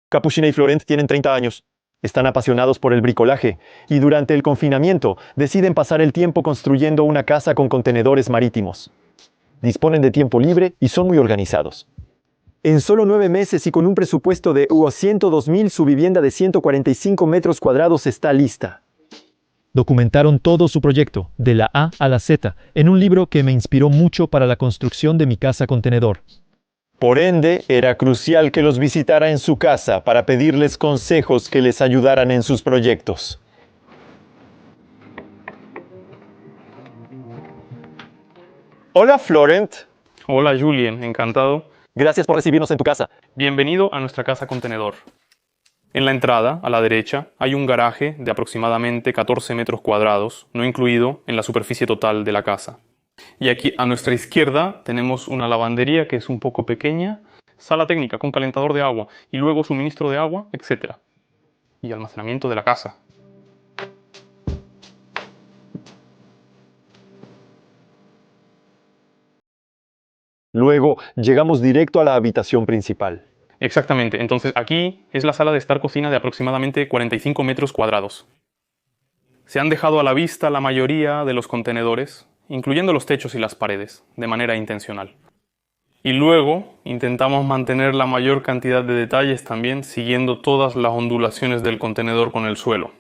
Capuchina y Florent tienen 30 años. Están apasionados por el bricolaje y durante el confinamiento deciden pasar el tiempo construyendo una casa con contenedores marítimos. Disponen de tiempo libre y son muy organizados. En solo 9 meses y con un presupuesto de 102.000, su vivienda de 145 metros cuadrados está lista. Documentaron todo su proyecto, de la A a la Z, en un libro que me inspiró mucho para la construcción de mi casa contenedor. Por ende, era crucial que los visitara en su casa para pedirles consejos que les ayudaran en sus proyectos. Hola, Florent. Hola Julien, encantado. Gracias por recibirnos en tu casa. Bienvenido a nuestra casa contenedor. En la entrada, a la derecha, hay un garaje de aproximadamente 14 metros cuadrados, no incluido en la superficie total de la casa. Y aquí a nuestra izquierda tenemos una lavandería que es un poco pequeña, sala técnica con calentador de agua y luego suministro de agua, etc. Y almacenamiento de la casa. Luego, llegamos directo a la habitación principal. Exactamente, entonces aquí es la sala de estar cocina de aproximadamente 45 metros cuadrados. Se han dejado a la vista la mayoría de los contenedores, incluyendo los techos y las paredes, de manera intencional. Y luego intentamos mantener la mayor cantidad de detalles también siguiendo todas las ondulaciones del contenedor con el suelo.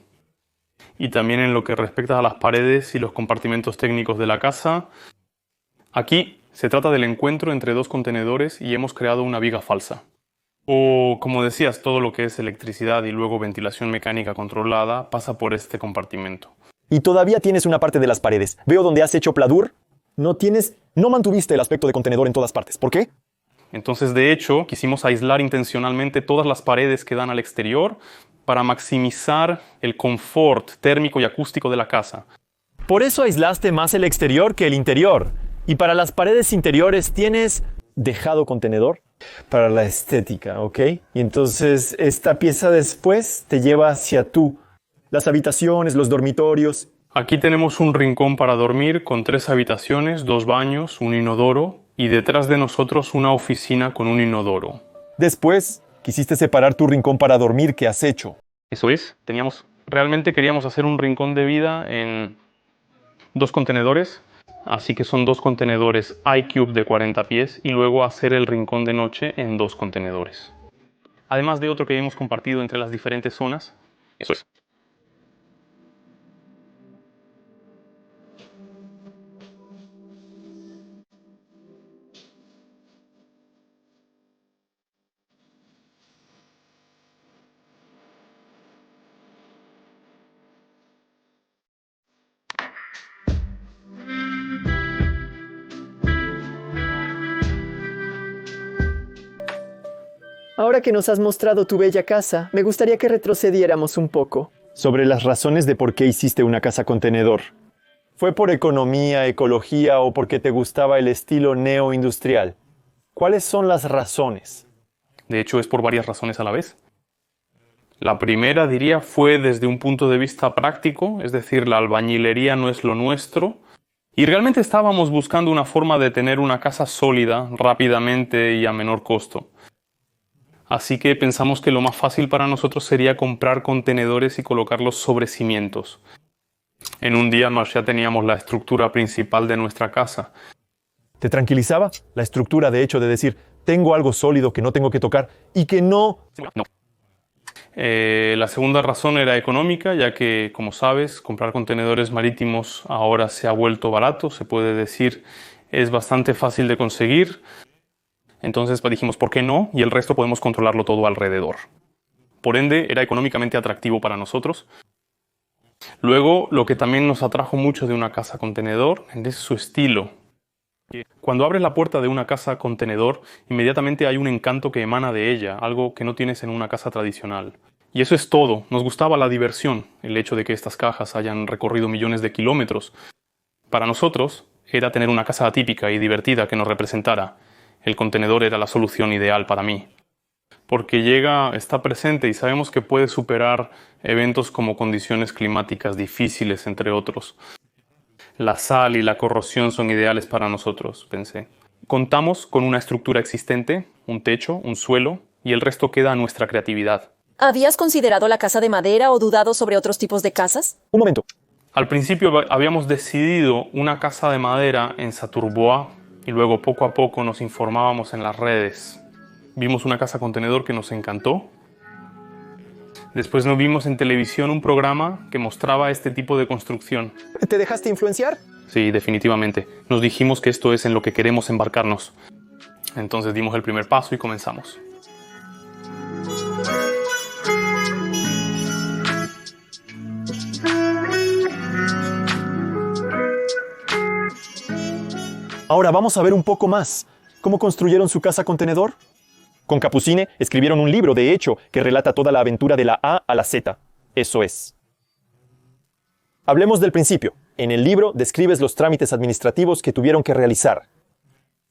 Y también en lo que respecta a las paredes y los compartimentos técnicos de la casa. Aquí se trata del encuentro entre dos contenedores y hemos creado una viga falsa. O, como decías, todo lo que es electricidad y luego ventilación mecánica controlada pasa por este compartimento. Y todavía tienes una parte de las paredes. Veo donde has hecho pladur. No mantuviste el aspecto de contenedor en todas partes. ¿Por qué? Entonces, de hecho, quisimos aislar intencionalmente todas las paredes que dan al exterior para maximizar el confort térmico y acústico de la casa. Por eso aislaste más el exterior que el interior. Y para las paredes interiores tienes dejado contenedor. Para la estética, ¿ok? Y entonces esta pieza después te lleva hacia las habitaciones, los dormitorios. Aquí tenemos un rincón para dormir con 3 habitaciones, 2 baños, un inodoro y detrás de nosotros una oficina con un inodoro. Después quisiste separar tu rincón para dormir que has hecho. Eso es, realmente queríamos hacer un rincón de vida en 2 contenedores. Así que son 2 contenedores iCube de 40 pies y luego hacer el rincón de noche en 2 contenedores. Además de otro que hemos compartido entre las diferentes zonas. Eso es. Ahora que nos has mostrado tu bella casa, me gustaría que retrocediéramos un poco. Sobre las razones de por qué hiciste una casa contenedor. ¿Fue por economía, ecología o porque te gustaba el estilo neoindustrial? ¿Cuáles son las razones? De hecho, es por varias razones a la vez. La primera, diría, fue desde un punto de vista práctico, es decir, la albañilería no es lo nuestro. Y realmente estábamos buscando una forma de tener una casa sólida, rápidamente y a menor costo. Así que pensamos que lo más fácil para nosotros sería comprar contenedores y colocarlos sobre cimientos. En un día más ya teníamos la estructura principal de nuestra casa. ¿Te tranquilizaba la estructura, de hecho, de decir, tengo algo sólido que no tengo que tocar y que no? No. La segunda razón era económica, ya que, como sabes, comprar contenedores marítimos ahora se ha vuelto barato, se puede decir, es bastante fácil de conseguir. Entonces dijimos, ¿por qué no? Y el resto podemos controlarlo todo alrededor. Por ende, era económicamente atractivo para nosotros. Luego, lo que también nos atrajo mucho de una casa contenedor es su estilo. Cuando abres la puerta de una casa contenedor, inmediatamente hay un encanto que emana de ella, algo que no tienes en una casa tradicional. Y eso es todo. Nos gustaba la diversión, el hecho de que estas cajas hayan recorrido millones de kilómetros. Para nosotros, era tener una casa atípica y divertida que nos representara. El contenedor era la solución ideal para mí. Porque está presente y sabemos que puede superar eventos como condiciones climáticas difíciles, entre otros. La sal y la corrosión son ideales para nosotros, pensé. Contamos con una estructura existente, un techo, un suelo, y el resto queda a nuestra creatividad. ¿Habías considerado la casa de madera o dudado sobre otros tipos de casas? Un momento. Al principio habíamos decidido una casa de madera en Saturbois y luego poco a poco nos informábamos en las redes. Vimos una casa contenedor que nos encantó. Después nos vimos en televisión un programa que mostraba este tipo de construcción. ¿Te dejaste influenciar? Sí, definitivamente. Nos dijimos que esto es en lo que queremos embarcarnos. Entonces dimos el primer paso y comenzamos. Ahora vamos a ver un poco más. ¿Cómo construyeron su casa contenedor? Con Capucine escribieron un libro, de hecho, que relata toda la aventura de la A a la Z. Eso es. Hablemos del principio. En el libro describes los trámites administrativos que tuvieron que realizar.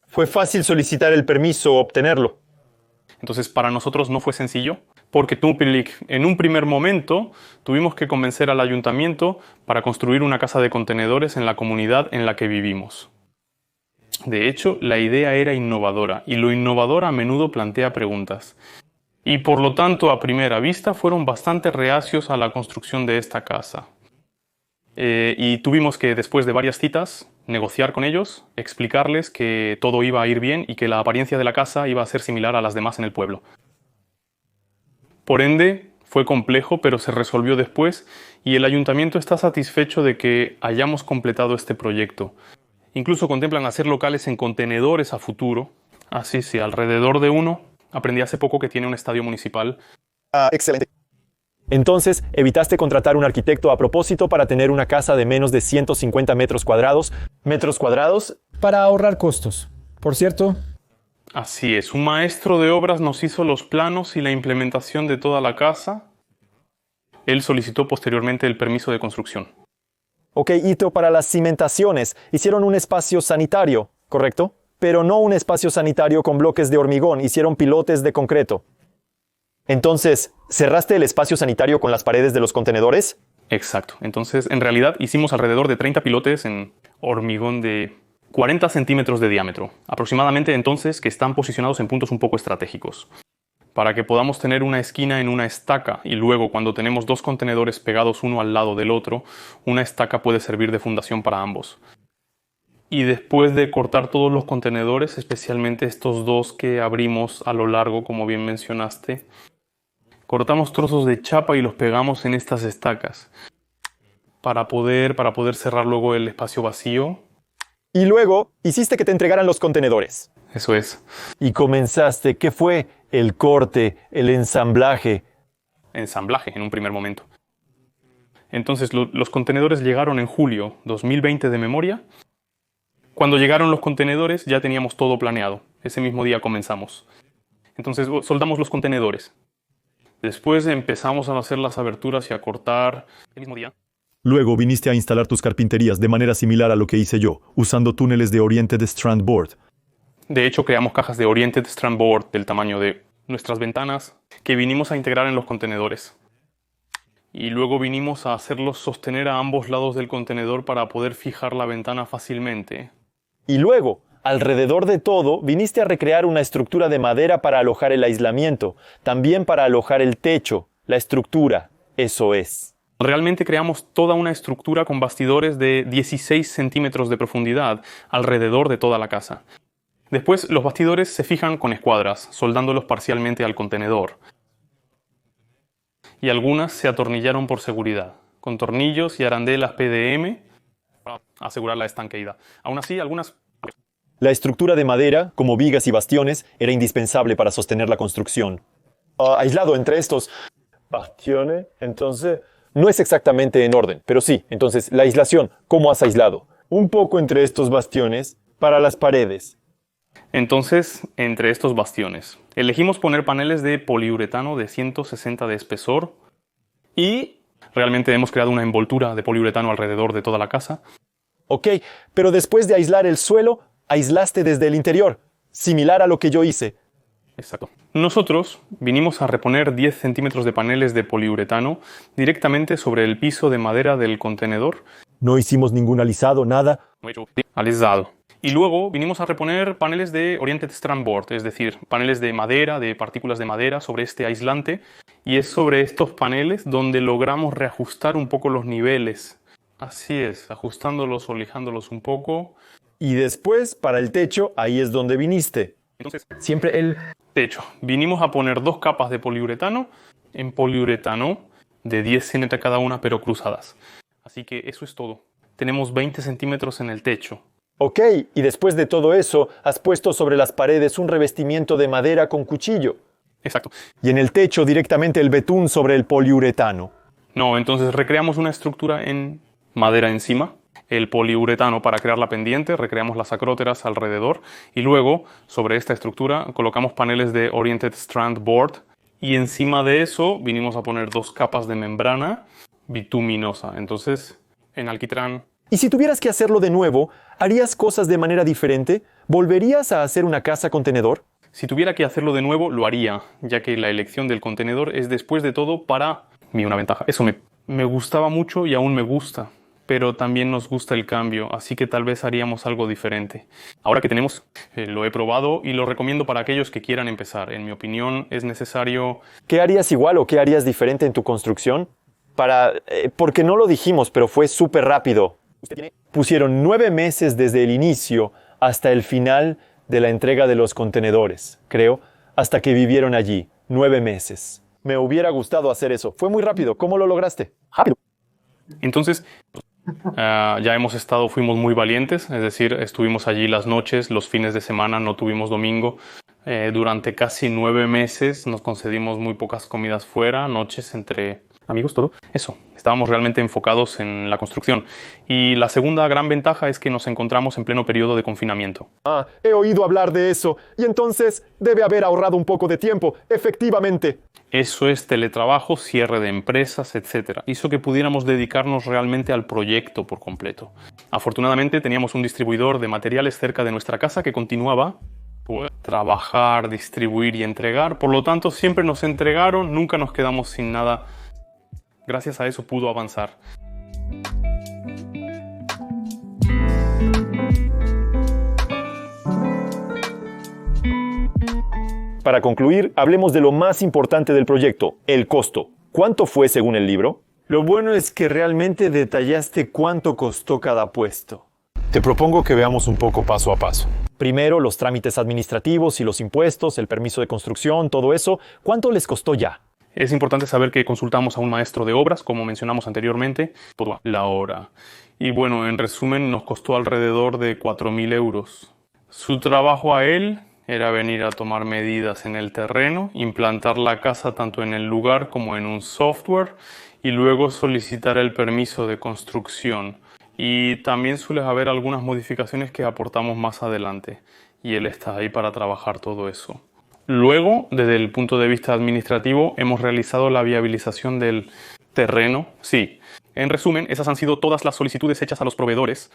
¿Fue fácil solicitar el permiso o obtenerlo? Entonces, para nosotros no fue sencillo, porque en un primer momento tuvimos que convencer al ayuntamiento para construir una casa de contenedores en la comunidad en la que vivimos. De hecho, la idea era innovadora, y lo innovador a menudo plantea preguntas. Y por lo tanto, a primera vista, fueron bastante reacios a la construcción de esta casa. Y tuvimos que, después de varias citas, negociar con ellos, explicarles que todo iba a ir bien y que la apariencia de la casa iba a ser similar a las demás en el pueblo. Por ende, fue complejo, pero se resolvió después, y el ayuntamiento está satisfecho de que hayamos completado este proyecto. Incluso contemplan hacer locales en contenedores a futuro. Así sí, alrededor de uno. Aprendí hace poco que tiene un estadio municipal. Excelente. Entonces, evitaste contratar un arquitecto a propósito para tener una casa de menos de 150 metros cuadrados. ¿Metros cuadrados? Para ahorrar costos. Por cierto, Así es, un maestro de obras nos hizo los planos y la implementación de toda la casa. Él solicitó posteriormente el permiso de construcción. Ok, Ito, para las cimentaciones hicieron un espacio sanitario, ¿correcto? Pero no un espacio sanitario con bloques de hormigón, hicieron pilotes de concreto. Entonces, ¿cerraste el espacio sanitario con las paredes de los contenedores? Exacto. Entonces, en realidad, hicimos alrededor de 30 pilotes en hormigón de 40 centímetros de diámetro, aproximadamente entonces, que están posicionados en puntos un poco estratégicos, para que podamos tener una esquina en una estaca y luego, cuando tenemos dos contenedores pegados uno al lado del otro, una estaca puede servir de fundación para ambos. Y después de cortar todos los contenedores, especialmente estos dos que abrimos a lo largo, como bien mencionaste, cortamos trozos de chapa y los pegamos en estas estacas para poder cerrar luego el espacio vacío. Y luego, hiciste que te entregaran los contenedores. Eso es. Y comenzaste, ¿qué fue? El corte, el ensamblaje. Ensamblaje en un primer momento. Entonces los contenedores llegaron en julio 2020 de memoria. Cuando llegaron los contenedores ya teníamos todo planeado. Ese mismo día comenzamos. Entonces soldamos los contenedores. Después empezamos a hacer las aberturas y a cortar el mismo día. Luego viniste a instalar tus carpinterías de manera similar a lo que hice yo, usando túneles de Oriented Strand Board. De hecho, creamos cajas de Oriented Strand Board del tamaño de nuestras ventanas que vinimos a integrar en los contenedores. Y luego vinimos a hacerlos sostener a ambos lados del contenedor para poder fijar la ventana fácilmente. Y luego, alrededor de todo, viniste a recrear una estructura de madera para alojar el aislamiento, también para alojar el techo, la estructura, eso es. Realmente creamos toda una estructura con bastidores de 16 centímetros de profundidad alrededor de toda la casa. Después, los bastidores se fijan con escuadras, soldándolos parcialmente al contenedor. Y algunas se atornillaron por seguridad, con tornillos y arandelas PDM para asegurar la estanqueidad. Aún así, algunas... La estructura de madera, como vigas y bastiones, era indispensable para sostener la construcción. Aislado entre estos bastiones, entonces... No es exactamente en orden, pero sí. Entonces, la aislación, ¿cómo has aislado? Un poco entre estos bastiones, para las paredes. Entonces, entre estos bastiones, elegimos poner paneles de poliuretano de 160 de espesor y realmente hemos creado una envoltura de poliuretano alrededor de toda la casa. Ok, pero después de aislar el suelo, aislaste desde el interior, similar a lo que yo hice. Exacto. Nosotros vinimos a reponer 10 centímetros de paneles de poliuretano directamente sobre el piso de madera del contenedor. No hicimos ningún alisado, nada. Alisado. Y luego vinimos a reponer paneles de Oriented Strand Board, es decir, paneles de madera, de partículas de madera sobre este aislante. Y es sobre estos paneles donde logramos reajustar un poco los niveles. Así es, ajustándolos o lijándolos un poco. Y después, para el techo, ahí es donde viniste. Entonces, Siempre el... techo. Vinimos a poner 2 capas de poliuretano en poliuretano de 10 cm cada una, pero cruzadas. Así que eso es todo. Tenemos 20 centímetros en el techo. Ok, y después de todo eso, has puesto sobre las paredes un revestimiento de madera con cuchillo. Exacto. Y en el techo directamente el betún sobre el poliuretano. No, entonces recreamos una estructura en madera encima, el poliuretano para crear la pendiente, recreamos las acróteras alrededor y luego sobre esta estructura colocamos paneles de Oriented Strand Board y encima de eso vinimos a poner 2 capas de membrana bituminosa. Entonces, en alquitrán. Y si tuvieras que hacerlo de nuevo, ¿harías cosas de manera diferente? ¿Volverías a hacer una casa contenedor? Si tuviera que hacerlo de nuevo, lo haría, ya que la elección del contenedor es después de todo para mí una ventaja. Eso me gustaba mucho y aún me gusta, pero también nos gusta el cambio, así que tal vez haríamos algo diferente. Ahora que tenemos, lo he probado y lo recomiendo para aquellos que quieran empezar. En mi opinión, es necesario... ¿Qué harías igual o qué harías diferente en tu construcción? Porque no lo dijimos, pero fue súper rápido. Pusieron 9 meses desde el inicio hasta el final de la entrega de los contenedores, creo, hasta que vivieron allí. 9 meses. Me hubiera gustado hacer eso. Fue muy rápido. ¿Cómo lo lograste? Rápido. Entonces, fuimos muy valientes, es decir, estuvimos allí las noches, los fines de semana, no tuvimos domingo. Durante casi 9 meses nos concedimos muy pocas comidas fuera, noches entre amigos, todo. Eso, estábamos realmente enfocados en la construcción. Y la segunda gran ventaja es que nos encontramos en pleno periodo de confinamiento. He oído hablar de eso. Y entonces debe haber ahorrado un poco de tiempo, efectivamente. Eso es teletrabajo, cierre de empresas, etc. Hizo que pudiéramos dedicarnos realmente al proyecto por completo. Afortunadamente teníamos un distribuidor de materiales cerca de nuestra casa que continuaba trabajar, distribuir y entregar. Por lo tanto, siempre nos entregaron, nunca nos quedamos sin nada. Gracias a eso pudo avanzar. Para concluir, hablemos de lo más importante del proyecto, el costo. ¿Cuánto fue según el libro? Lo bueno es que realmente detallaste cuánto costó cada puesto. Te propongo que veamos un poco paso a paso. Primero, los trámites administrativos y los impuestos, el permiso de construcción, todo eso. ¿Cuánto les costó ya? Es importante saber que consultamos a un maestro de obras, como mencionamos anteriormente, por la hora. Y bueno, en resumen, nos costó alrededor de 4.000 euros. Su trabajo a él era venir a tomar medidas en el terreno, implantar la casa tanto en el lugar como en un software y luego solicitar el permiso de construcción. Y también suele haber algunas modificaciones que aportamos más adelante y él está ahí para trabajar todo eso. Luego, desde el punto de vista administrativo, hemos realizado la viabilización del terreno. Sí, en resumen, esas han sido todas las solicitudes hechas a los proveedores.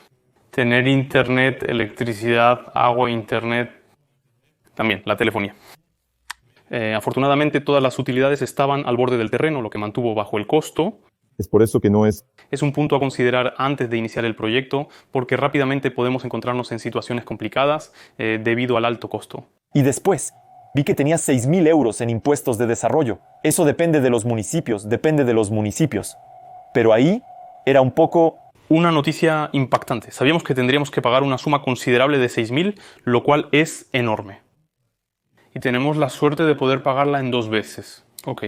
Tener internet, electricidad, agua, internet, también la telefonía. Afortunadamente, todas las utilidades estaban al borde del terreno, lo que mantuvo bajo el costo. Es por eso que no es... Es un punto a considerar antes de iniciar el proyecto, porque rápidamente podemos encontrarnos en situaciones complicadas debido al alto costo. Y después, vi que tenías 6.000 euros en impuestos de desarrollo. Eso depende de los municipios, Pero ahí era un poco... Una noticia impactante. Sabíamos que tendríamos que pagar una suma considerable de 6.000, lo cual es enorme. Y tenemos la suerte de poder pagarla en 2 veces. Ok.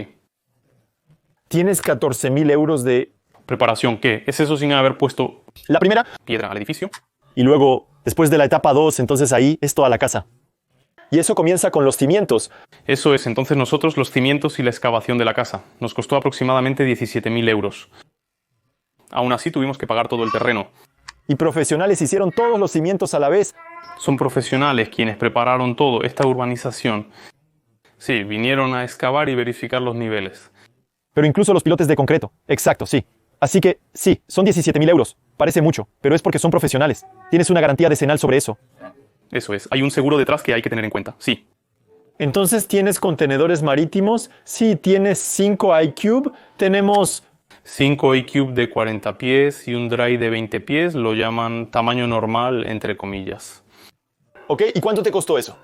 Tienes 14.000 euros de... ¿Preparación qué? ¿Es eso sin haber puesto La primera. piedra al edificio? Y luego, después de la etapa 2, entonces ahí es toda la casa. Y eso comienza con los cimientos. Eso es, entonces nosotros los cimientos y la excavación de la casa. Nos costó aproximadamente 17.000 euros. Aún así tuvimos que pagar todo el terreno. Y profesionales hicieron todos los cimientos a la vez. Son profesionales quienes prepararon todo, esta urbanización. Sí, vinieron a excavar y verificar los niveles. Pero incluso los pilotes de concreto. Exacto, sí. Así que, sí, son 17.000 euros. Parece mucho, pero es porque son profesionales. Tienes una garantía decenal sobre eso. Eso es, hay un seguro detrás que hay que tener en cuenta, sí. Entonces, ¿tienes contenedores marítimos? Sí, tienes 5 iCube. Tenemos... 5 iCube de 40 pies y un dry de 20 pies, lo llaman tamaño normal, entre comillas. ¿Ok? ¿Y cuánto te costó eso?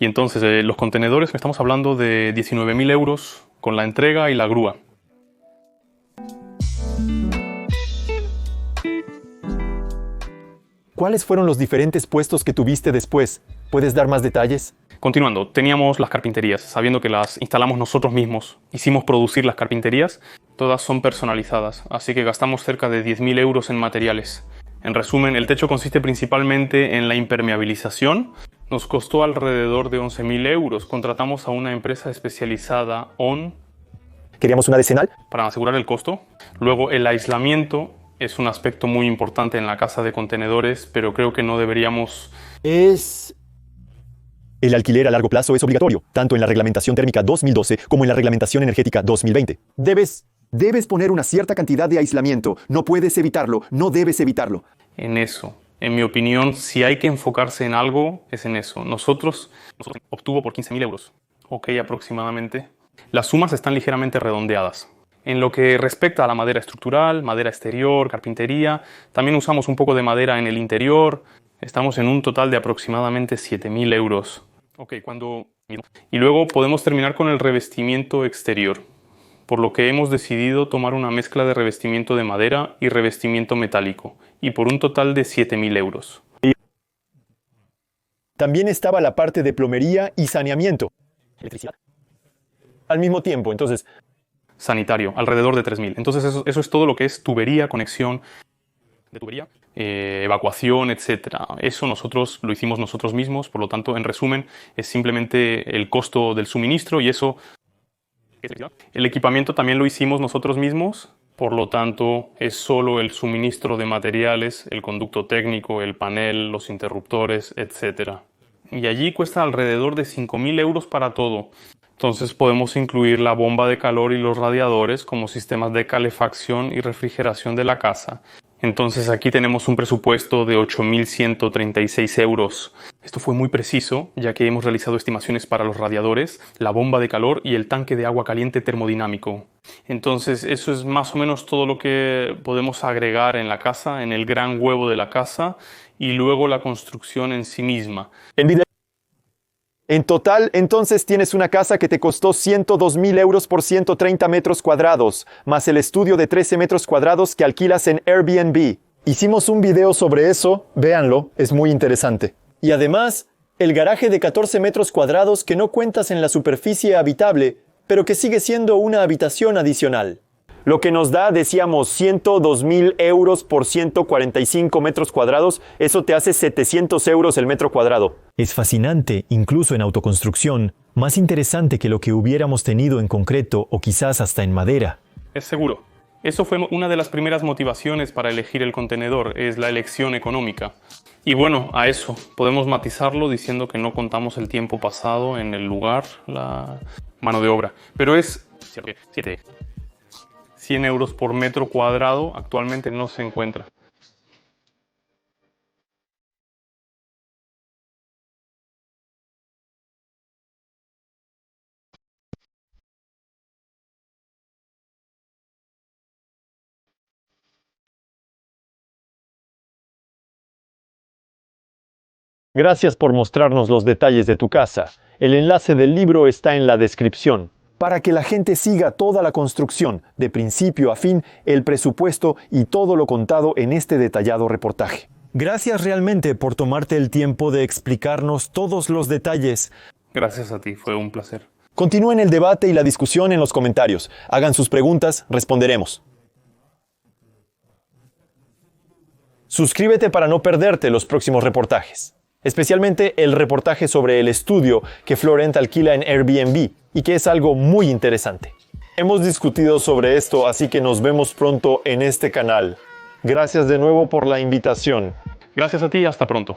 Y entonces los contenedores, estamos hablando de 19.000 euros con la entrega y la grúa. ¿Cuáles fueron los diferentes puestos que tuviste después? ¿Puedes dar más detalles? Continuando, teníamos las carpinterías, sabiendo que las instalamos nosotros mismos. Hicimos producir las carpinterías, todas son personalizadas, así que gastamos cerca de 10.000 euros en materiales. En resumen, el techo consiste principalmente en la impermeabilización. Nos costó alrededor de 11.000 euros. Contratamos a una empresa especializada ¿Queríamos una decenal? para asegurar el costo. Luego, el aislamiento es un aspecto muy importante en la casa de contenedores, pero creo que no deberíamos... El alquiler a largo plazo es obligatorio, tanto en la reglamentación térmica 2012 como en la reglamentación energética 2020. Debes poner una cierta cantidad de aislamiento. No puedes evitarlo, no debes evitarlo. En eso. En mi opinión, si hay que enfocarse en algo, es en eso. Nosotros obtuvo por 15.000 euros. Ok, aproximadamente. Las sumas están ligeramente redondeadas. En lo que respecta a la madera estructural, madera exterior, carpintería, también usamos un poco de madera en el interior. Estamos en un total de aproximadamente 7.000 euros. Ok, y luego podemos terminar con el revestimiento exterior, por lo que hemos decidido tomar una mezcla de revestimiento de madera y revestimiento metálico, y por un total de 7.000 euros. También estaba la parte de plomería y saneamiento. Electricidad. Al mismo tiempo, entonces... Sanitario, alrededor de 3.000. Entonces eso es todo lo que es tubería, conexión de tubería, evacuación, etc. Eso nosotros lo hicimos nosotros mismos, por lo tanto, en resumen, es simplemente el costo del suministro y eso... El equipamiento también lo hicimos nosotros mismos, por lo tanto, es solo el suministro de materiales, el conducto técnico, el panel, los interruptores, etc. Y allí cuesta alrededor de 5.000 euros para todo. Entonces podemos incluir la bomba de calor y los radiadores como sistemas de calefacción y refrigeración de la casa. Entonces aquí tenemos un presupuesto de 8.136 euros. Esto fue muy preciso, ya que hemos realizado estimaciones para los radiadores, la bomba de calor y el tanque de agua caliente termodinámico. Entonces eso es más o menos todo lo que podemos agregar en la casa, en el gran huevo de la casa, y luego la construcción en sí misma. En total, entonces tienes una casa que te costó 102.000 euros por 130 metros cuadrados, más el estudio de 13 metros cuadrados que alquilas en Airbnb. Hicimos un video sobre eso, véanlo, es muy interesante. Y además, el garaje de 14 metros cuadrados que no cuentas en la superficie habitable, pero que sigue siendo una habitación adicional. Lo que nos da, decíamos, 102.000 euros por 145 metros cuadrados, eso te hace 700 euros el metro cuadrado. Es fascinante, incluso en autoconstrucción, más interesante que lo que hubiéramos tenido en concreto o quizás hasta en madera. Es seguro. Eso fue una de las primeras motivaciones para elegir el contenedor, es la elección económica. Y bueno, a eso podemos matizarlo diciendo que no contamos el tiempo pasado en el lugar, la mano de obra. Pero es 100 euros por metro cuadrado, actualmente no se encuentra. Gracias por mostrarnos los detalles de tu casa. El enlace del libro está en la descripción. Para que la gente siga toda la construcción, de principio a fin, el presupuesto y todo lo contado en este detallado reportaje. Gracias realmente por tomarte el tiempo de explicarnos todos los detalles. Gracias a ti, fue un placer. Continúen el debate y la discusión en los comentarios. Hagan sus preguntas, responderemos. Suscríbete para no perderte los próximos reportajes. Especialmente el reportaje sobre el estudio que Florent alquila en Airbnb y que es algo muy interesante. Hemos discutido sobre esto, así que nos vemos pronto en este canal. Gracias de nuevo por la invitación. Gracias a ti y hasta pronto.